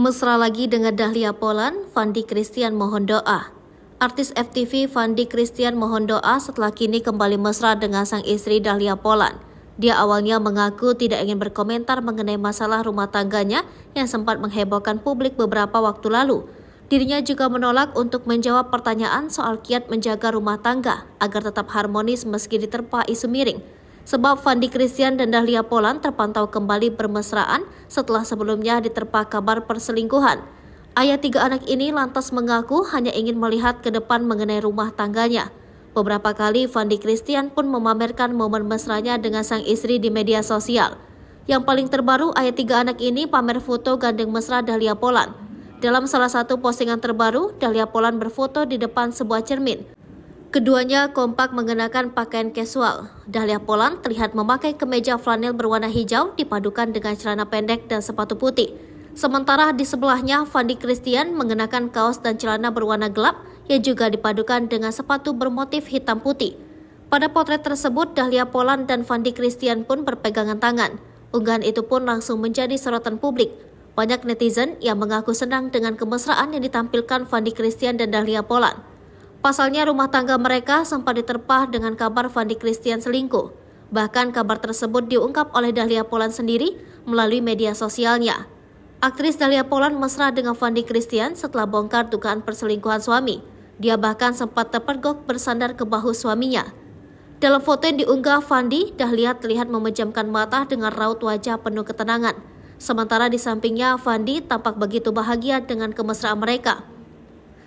Mesra lagi dengan Dahlia Poland, Fandi Christian mohon doa. Artis FTV Fandi Christian mohon doa setelah kini kembali mesra dengan sang istri Dahlia Poland. Dia awalnya mengaku tidak ingin berkomentar mengenai masalah rumah tangganya yang sempat menghebohkan publik beberapa waktu lalu. Dirinya juga menolak untuk menjawab pertanyaan soal kiat menjaga rumah tangga agar tetap harmonis meski diterpa isu miring. Sebab Fandi Christian dan Dahlia Poland terpantau kembali bermesraan setelah sebelumnya diterpa kabar perselingkuhan. Ayah 3 anak ini lantas mengaku hanya ingin melihat ke depan mengenai rumah tangganya. Beberapa kali Fandi Christian pun memamerkan momen mesranya dengan sang istri di media sosial. Yang paling terbaru, ayah 3 anak ini pamer foto gandeng mesra Dahlia Poland. Dalam salah satu postingan terbaru, Dahlia Poland berfoto di depan sebuah cermin. Keduanya kompak mengenakan pakaian casual. Dahlia Poland terlihat memakai kemeja flanel berwarna hijau dipadukan dengan celana pendek dan sepatu putih. Sementara di sebelahnya, Fandi Christian mengenakan kaos dan celana berwarna gelap yang juga dipadukan dengan sepatu bermotif hitam putih. Pada potret tersebut, Dahlia Poland dan Fandi Christian pun berpegangan tangan. Unggahan itu pun langsung menjadi sorotan publik. Banyak netizen yang mengaku senang dengan kemesraan yang ditampilkan Fandi Christian dan Dahlia Poland. Pasalnya rumah tangga mereka sempat diterpa dengan kabar Fandi Christian selingkuh. Bahkan kabar tersebut diungkap oleh Dahlia Poland sendiri melalui media sosialnya. Aktris Dahlia Poland mesra dengan Fandi Christian setelah bongkar dugaan perselingkuhan suami. Dia bahkan sempat terpergok bersandar ke bahu suaminya. Dalam foto yang diunggah Fandi, Dahlia terlihat memejamkan mata dengan raut wajah penuh ketenangan. Sementara di sampingnya, Fandi tampak begitu bahagia dengan kemesraan mereka.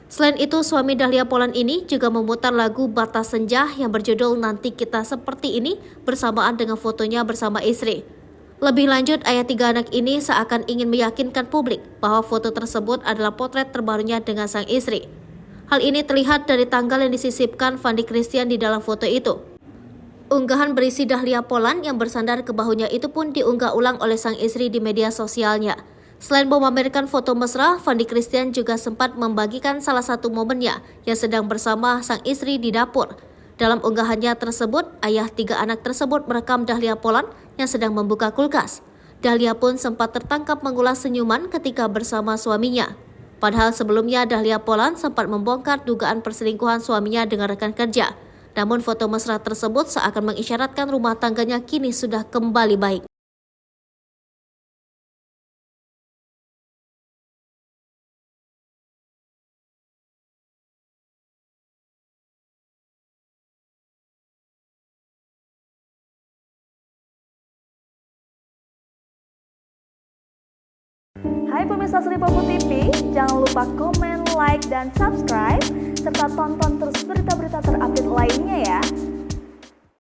Selain itu, suami Dahlia Poland ini juga memutar lagu Batas Senja yang berjudul Nanti Kita Seperti Ini bersamaan dengan fotonya bersama istri. Lebih lanjut, ayah 3 anak ini seakan ingin meyakinkan publik bahwa foto tersebut adalah potret terbarunya dengan sang istri. Hal ini terlihat dari tanggal yang disisipkan Fandi Christian di dalam foto itu. Unggahan berisi Dahlia Poland yang bersandar ke bahunya itu pun diunggah ulang oleh sang istri di media sosialnya. Selain memamerkan foto mesra, Fandi Christian juga sempat membagikan salah satu momennya yang sedang bersama sang istri di dapur. Dalam unggahannya tersebut, ayah 3 anak tersebut merekam Dahlia Poland yang sedang membuka kulkas. Dahlia pun sempat tertangkap mengulas senyuman ketika bersama suaminya. Padahal sebelumnya Dahlia Poland sempat membongkar dugaan perselingkuhan suaminya dengan rekan kerja. Namun foto mesra tersebut seakan mengisyaratkan rumah tangganya kini sudah kembali baik. Hai pemirsa Sri Popo TV, jangan lupa komen, like, dan subscribe, serta tonton terus berita-berita terupdate lainnya